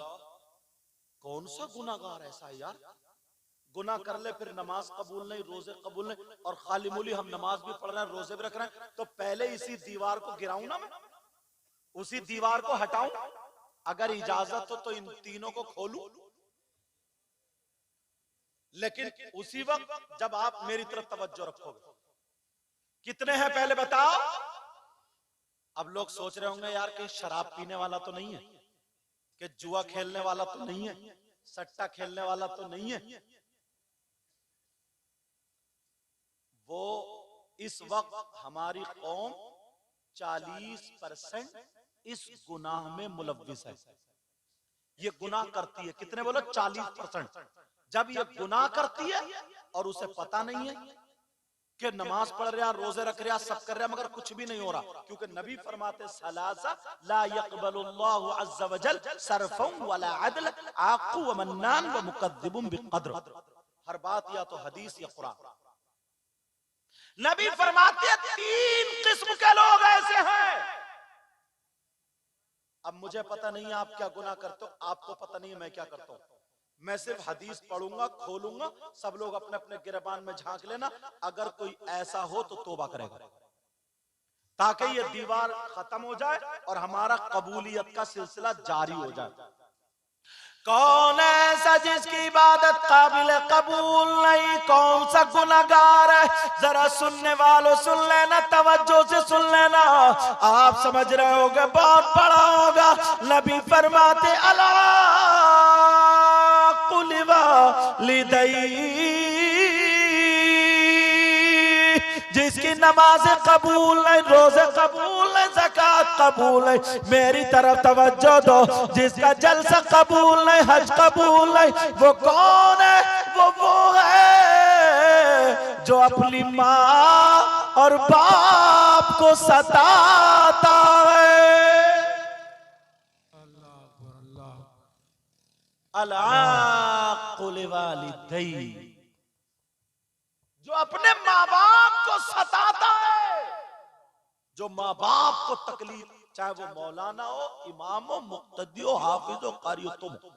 कौन सा गुनाहगार ऐसा है यार? गुनाह कर ले फिर नमाज कबूल नहीं, रोजे कबूल नहीं, और खाली मूली हम नमाज भी पढ़ रहे हैं, रोजे भी रख रहे हैं, तो पहले इसी दीवार को गिराऊं ना मैं, उसी दीवार को हटाऊं? अगर इजाजत हो तो इन तीनों को खोलूं, लेकिन उसी वक्त जब आप मेरी तरफ तवज्जो रखोगे। कितने हैं पहले बताओ? अब लोग सोच रहे होंगे यार कि शराब पीने वाला तो नहीं है, कि जुआ खेलने वाला तो नहीं है, सट्टा खेलने वाला तो नहीं है। वो इस वक्त हमारी कौम 40% इस गुनाह में मुलव्विस है, ये गुनाह करती है। कितने बोलो? 40%। जब ये गुनाह करती है और उसे पता नहीं है कि नमाज पढ़ रहा, रोजे रख रहा, सब कर रहा, मगर कुछ भी नहीं हो रहा, क्योंकि नबी फरमाते सलासा ला यक़बलुल्लाहु अज़्ज़ा व जल सर्फ़न वला अदल आक़ू व मन्नान व मुकद्दिबुन बिक़द्र। हर बात या तो हदीस या कुरान। नबी फरमाते 3 किस्म के लोग ऐसे हैं। अब मुझे पता नहीं है आप क्या गुनाह करते हो, आपको पता नहीं है मैं क्या करता हूं, मैं सिर्फ हदीस पढ़ूंगा, खोलूंगा, सब लोग अपने अपने गिरबान में झांक लेना, अगर कोई ऐसा हो तो तौबा करेगा। ताकि ये दीवार खत्म हो जाए और हमारा कबूलियत का सिलसिला जारी हो जाए। कौन ऐसा जिसकी इबादत काबिल कबूल नहीं, कौन सा गुनहगार है, जरा सुनने वालों सुन लेना, तवज्जो से सुन लेना। आप समझ रहे होगे बहुत बड़ा होगा। नबी फरमाते अला कुल वालिदैन, जिसकी नमाज कबूल नहीं, रोजे कबूल नहीं, ज़कात कबूल नहीं, मेरी तरफ तवज्जो दो, जिसका जलसा कबूल नहीं, हज कबूल नहीं, वो कौन है? वो है जो अपनी माँ और बाप को सताता है। अला कुल वालिदैन, जो अपने माँ बाप को सताता है, जो माँ बाप को तकलीफ, चाहे वो मौलाना हो, इमाम हो, मुक्तदी हो, हाफिज हो, कारी हो, तुम हो।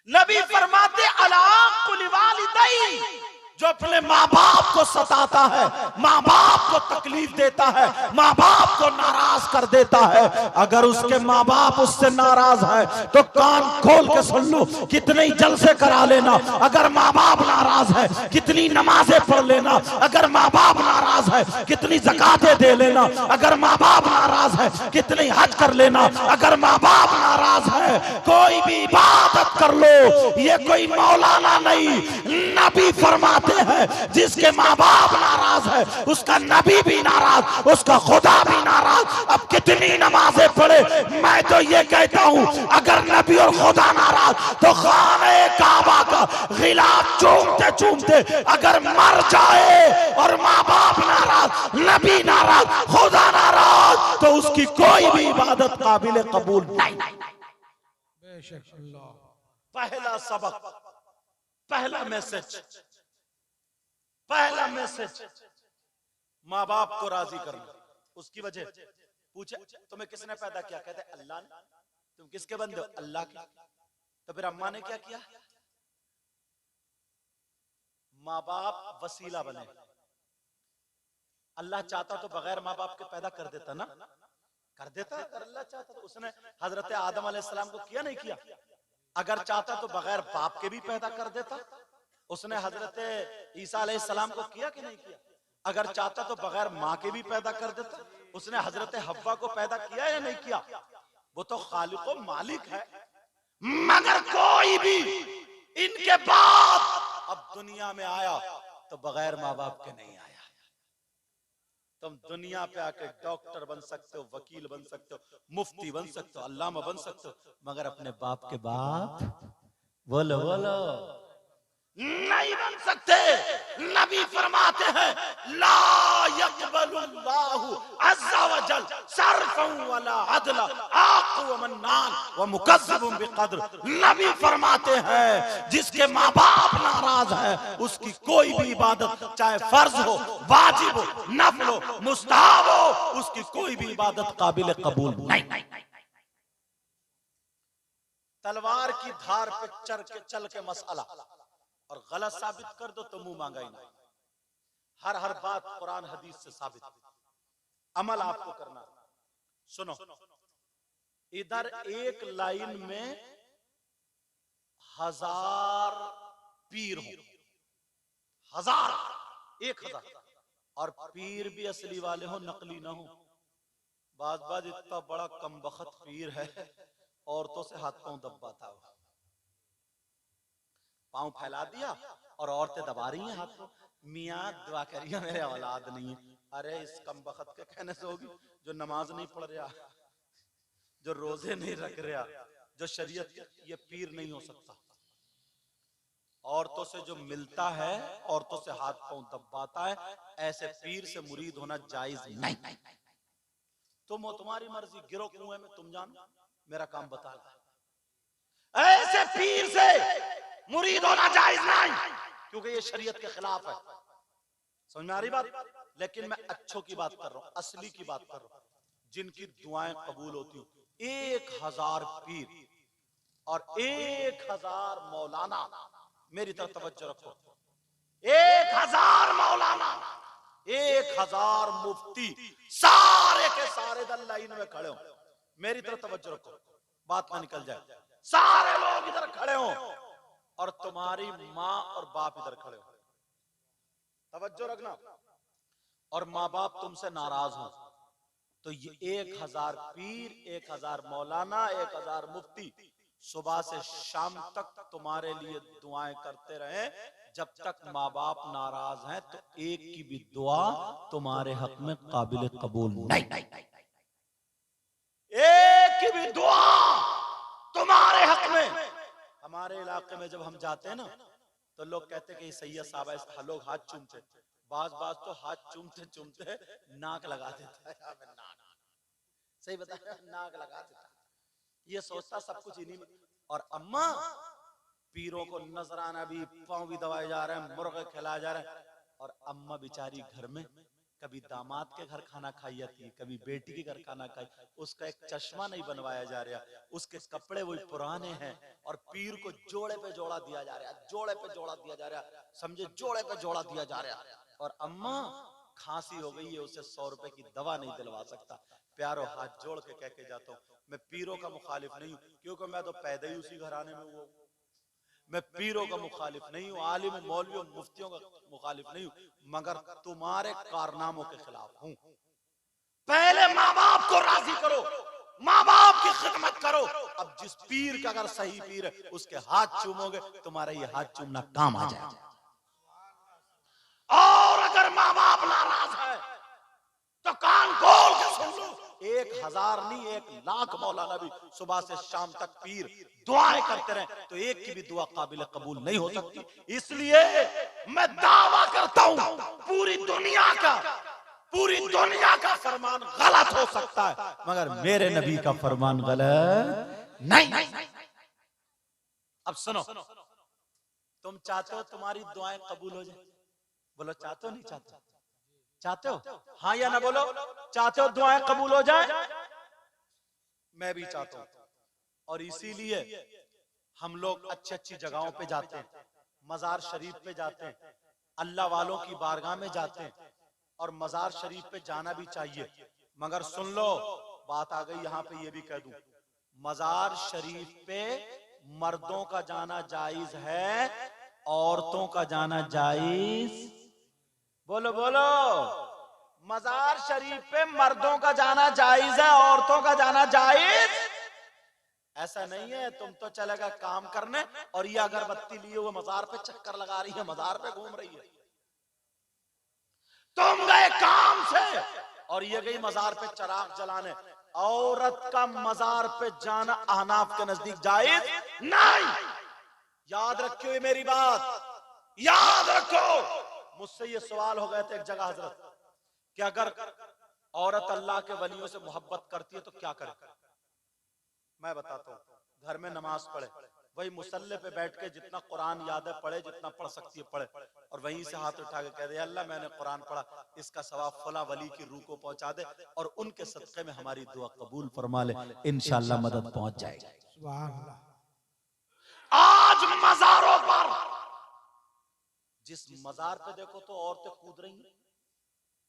नबी फरमाते अला कुल वालिदैन, जो अपने माँ बाप को सताता है, माँ बाप को तकलीफ देता है, माँ बाप को नाराज कर देता है। अगर उसके माँ बाप उससे नाराज है तो कान खोल के सुन लो, कितने जलसे करा लेना। अगर माँ बाप नाराज है कितनी नमाजें पढ़ लेना। अगर माँ बाप नाराज है कितनी ज़कातें दे लेना। अगर माँ बाप नाराज है कितनी हज कर लेना। अगर माँ बाप नाराज है कोई भी इबादत कर लो। ये कोई मौलाना नहीं, नबी फरमाते हैं जिसके माँ बाप नाराज है उसका नबी भी नाराज, उसका खुदा भी नाराज। अब कितनी नमाजें पढ़े, मैं तो ये कहता हूं अगर नबी और खुदा नाराज तो खाने काबा का गिलाफ चूमते चूमते अगर मर जाए और माँ बाप नाराज, नबी नाराज, खुदा नाराज, तो उसकी कोई भी इबादत काबिल कबूल नहीं। पहला सबक, पहला मैसेज, पहला मैसेज, माँ बाप को राजी करना। उसकी वजह पूछे तुम्हें किसने पैदा किया, कहते अल्लाह ने। तुम किसके बंदे हो? अल्लाह के। तो फिर अम्मा ने क्या किया? माँ बाप वसीला बने। अल्लाह चाहता तो बगैर माँ बाप के पैदा कर देता ना, कर देता। अगर अल्लाह चाहता तो उसने हजरत आदम अलैहिस्सलाम को किया नहीं किया? अगर चाहता तो बगैर बाप के भी पैदा कर देता। उसने हजरत ईसा अलैहिस्सलाम को किया कि नहीं किया? अगर चाहता तो बगैर माँ के भी पैदा कर देता। उसने हजरत हव्वा को पैदा किया या नहीं किया? वो तो खालिक व मालिक है। मगर कोई भी इनके बाद अब दुनिया में आया तो बगैर माँ बाप के नहीं आया। तुम दुनिया पे आके डॉक्टर बन सकते हो, वकील बन सकते हो, मुफ्ती बन सकते हो, अल्लामा बन सकते हो, मगर अपने बाप के बाप बोलो बोलो नहीं बन सकते। नबी फरमाते हैं ला यक़बलुल्लाहु अज़्ज़ा वजल सर्फ़न वला अदला आक़ व मन्नान व मुकज़्ज़िबुन बिक़द्र। नबी फरमाते हैं जिसके माँ बाप नाराज है उसकी कोई भी इबादत, चाहे फर्ज हो, वाजिब हो, नफल हो, मुस्तहब हो, उसकी कोई भी इबादत काबिल कबूल नहीं। तलवार की धार पे चल के मसला और गलत साबित कर दो तो मुंह मांगा ही नहीं। हर बात कुरान हदीस से साबित, अमल आपको करना। सुनो, इधर एक लाइन में 1000 पीर हो, 1000, 1000, और पीर भी असली वाले हो, नकली ना हो। बाज इतना बड़ा कमबख्त पीर है, औरतों से हाथ पांव दबाता है, पांव फैला दिया और औरतें दबा रही हैं हाथ को। मियाँ दुआ करिए मेरे औलाद नहीं है। अरे इस कमबख्त के कहने से होगी जो नमाज नहीं पढ़ रहा, जो रोजे नहीं रख रहा, जो शरीयत, ये पीर नहीं हो सकता। औरतों से जो मिलता है, औरतों से हाथ पांव दबाता है, ऐसे पीर से मुरीद होना जायज नहीं। तुम हो, तुम्हारी मर्जी, गिरो कुएं में, तुम जानो, मेरा काम बता रहा। ऐसे पीर से मुरीद होना जायज नहीं, क्योंकि ये शरीयत के खिलाफ है। समझ में आ रही बात? लेकिन मैं अच्छों की बात कर रहा हूं, असली की बात कर रहा हूं, जिनकी दुआएं कबूल होती हो। 1000 पीर और 1000 मौलाना, मेरी तरफ तवज्जो रखो। 1000 मौलाना, 1000 मुफ्ती सारे के सारे दल लाइन में खड़े हो, मेरी तरफ तवज्जो रखो, बात ना निकल जाए। सारे लोग इधर खड़े हो और तुम्हारी माँ और बाप इधर खड़े हो, तवज्जो रखना, और माँ बाप तुमसे नाराज हो, तो ये 1000 पीर, 1000 मौलाना, 1000 मुफ्ती सुबह से शाम तक तुम्हारे लिए दुआएं करते रहे। जब तक माँ बाप नाराज हैं तो एक की भी दुआ तुम्हारे हक में काबिल कबूल नहीं। एक की भी दुआ तुम्हारे हक में। हमारे इलाके में जब हम जाते हैं ना तो लोग कहते हैं कि सैयद साहब है, लोग हाथ चूमते, बाज तो हाथ चूमते चूमते नाक लगा देता है, नाक, सही बताया, नाक लगा देता है, ये सोचता सब कुछ इन्हीं में। और अम्मा पीरों को नजराना भी, पांव भी दबाए जा रहे हैं, मुर्गे खिलाए जा रहे हैं, और अम्मा बेचारी घर में कभी दामाद के घर खाना खाई जाती है, कभी बेटी के घर खाना खाई, उसका एक चश्मा नहीं बनवाया जा रहा, उसके कपड़े वही पुराने हैं, और पीर को जोड़े पे जोड़ा दिया जा रहा है, जोड़े पे जोड़ा दिया जा रहा है, समझे, जोड़े पे जोड़ा दिया जा रहा है। और अम्मा खांसी हो गई है, उसे 100 रुपए की दवा नहीं दिलवा सकता। प्यारो हाथ जोड़ के कह के जाता हूँ, मैं पीरों का मुखालिफ नहीं हूँ, क्योंकि मैं तो पैदा ही उसी घराने में हुआ, मैं पीरों का मुखालिफ नहीं हूँ, आलिम मौलवियों मुफ्तियों का मुखालिफ नहीं हूँ, मगर तुम्हारे कारनामों के खिलाफ हूँ। पहले माँ बाप को राजी करो, माँ बाप की खिदमत करो। अब जिस पीर का अगर सही पीर है उसके हाथ चूमोगे, तुम्हारा ये हाथ चूमना काम आ जाएगा। और अगर माँ बाप नाराज है तो कान खोल के सुन लो, 1000 नहीं 1,00,000 मौलाना भी सुबह से शाम तक पीर दुआएं करते रहे तो एक की भी दुआ काबिल कबूल नहीं हो सकती। इसलिए मैं दावा करता हूं पूरी दुनिया का फरमान गलत हो सकता है, मगर मेरे नबी का फरमान गलत नहीं। अब सुनो, तुम चाहते हो तुम्हारी दुआएं कबूल हो जाए? बोलो चाहते हो, नहीं चाहते? चाहते हो? हाँ या ना बोलो। चाहते हो दुआएं कबूल हो जाए? मैं भी चाहता हूं, और इसीलिए हम लोग अच्छी अच्छी जगहों पे जाते हैं, मजार शरीफ पे जाते हैं, अल्लाह वालों की बारगाह में जाते हैं, और मजार शरीफ पे जाना भी चाहिए। मगर सुन लो, बात आ गई यहाँ पे, ये भी कह दूं, मजार शरीफ पे मर्दों का जाना जायज है, औरतों का जाना जायज? बोलो बोलो। मजार शरीफ पे मर्दों का जाना जायज है, औरतों का जाना जायज? ऐसा नहीं है, तुम तो चलेगा काम करने और ये अगरबत्ती लिए हुए मजार पे चक्कर लगा रही है, मजार पे घूम रही है। तुम गए काम से और ये गई मजार पे चराग जलाने। औरत का मजार पे जाना अहनाफ के नजदीक जायज नहीं। याद रखियो मेरी बात, याद रखो। मुझसे ये सवाल हो गए थे एक जगह हजरत, कि अगर औरत अल्लाह के वलियों से मोहब्बत करती है तो क्या करे? मैं बताता हूँ, घर में नमाज पढ़े, वही मुसल्ले पे बैठ के जितना कुरान याद है पढ़े, जितना पढ़ सकती है पढ़े, और वहीं से हाथ उठा के कह दे अल्लाह मैंने कुरान पढ़ा, इसका सवाब फला वली की रूह को पहुंचा दे और उनके सदक़े में हमारी दुआ कबूल फरमा ले, इंशाअल्लाह मदद पहुंच जाएगी। आज मजारों पर, जिस मजार पे देखो तो औरतें कूद रही हैं,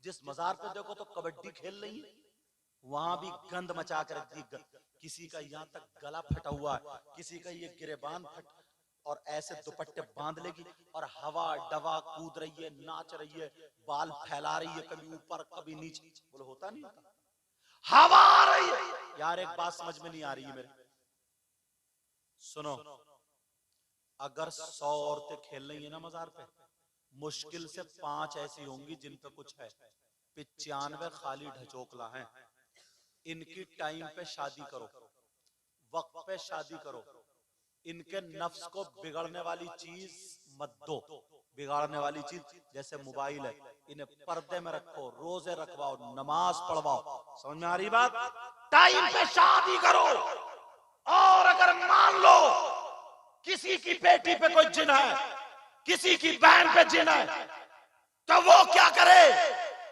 जिस मजार पे देखो तो कबड्डी खेल रही है, वहां भी गंद मचा कर रख दी। किसी का यहाँ तक गला फटा हुआ है, किसी का ये गिरेबान फट, और ऐसे दुपट्टे बांध लेगी और हवा डवा कूद रही है, नाच रही है, बाल फैला रही है, कभी ऊपर कभी नीचे। बोलो होता नहीं होता? हवा आ रही है। यार एक बात समझ में नहीं आ रही है मेरे, सुनो, अगर 100 औरतें खेल रही है ना मजार पे, मुश्किल से 5 ऐसी होंगी जिन पे कुछ है, 95 खाली ढचोकला हैं। इनकी टाइम पे शादी करो, वक्त पे शादी करो, इनके नफ्स को बिगड़ने वाली चीज मत दो। बिगाड़ने वाली चीज जैसे मोबाइल है, इन्हें पर्दे में रखो, रोजे रखवाओ, नमाज पढ़वाओ। समझ में आ रही बात? टाइम पे शादी करो। और अगर मान लो किसी की बेटी पे कोई जिन है, किसी की बहन पे जिन है, तो वो क्या करे?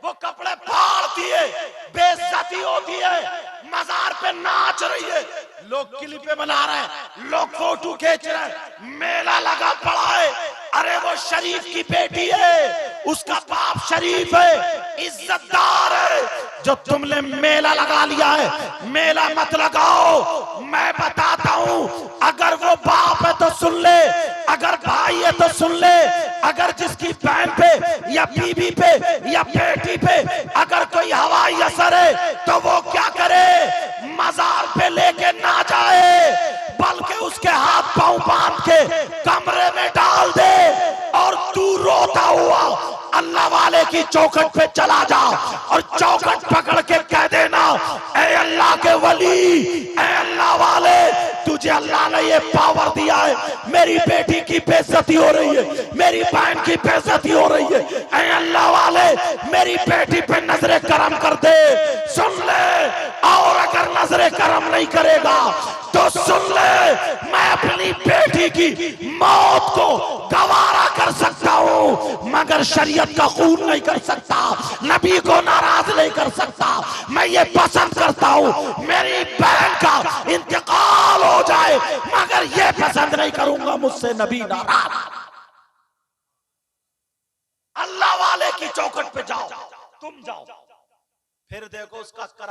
वो कपड़े फाड़ती है, बेइज्जती होती है, मजार पे नाच रही है, लोग क्लिपें बना रहे हैं, लोग फोटो खींच रहे हैं, मेला लगा पड़ा है। अरे वो शरीफ की बेटी है, उसका बाप शरीफ है, इज्जतदार है। जो तुमने मेला लगा लिया है, मेला मत लगाओ। मैं बताता हूं, अगर वो बाप है तो सुन ले, अगर भाई है तो सुन ले, अगर जिसकी बहन पे या बीवी पे या बेटी पे अगर कोई हवाई असर है तो वो क्या करे, मजार पे लेके ना जाए, बल्कि उसके हाथ पांव बांध के कमरे में डाल दे और तू रोता हुआ अल्लाह वाले की चौखट पे चला जा और चौखट पकड़ के कह देना, ऐ अल्लाह के वली, ऐ अल्लाह वाले, तुझे अल्लाह ने ये पावर दिया है, मेरी बेटी की बेइज्जती हो रही है, मेरी बहन की बेइज्जती हो रही है, ऐ अल्लाह वाले मेरी बेटी पे नजरे करम कर दे। सुन ले, और अगर नजरे करम नहीं करेगा तो सुन ले, मैं अपनी बेटी की मौत को गवारा कर सकता हूं, मगर शरीयत का खून नहीं कर सकता, नबी को नाराज नहीं कर सकता। मैं ये पसंद करता हूं मेरी बहन का इंतकाल हो जाए, मगर ये पसंद नहीं करूंगा मुझसे नबी नाराज। अल्लाह वाले की चौखट पे जाओ, तुम जाओ, फिर देखो उसका करम।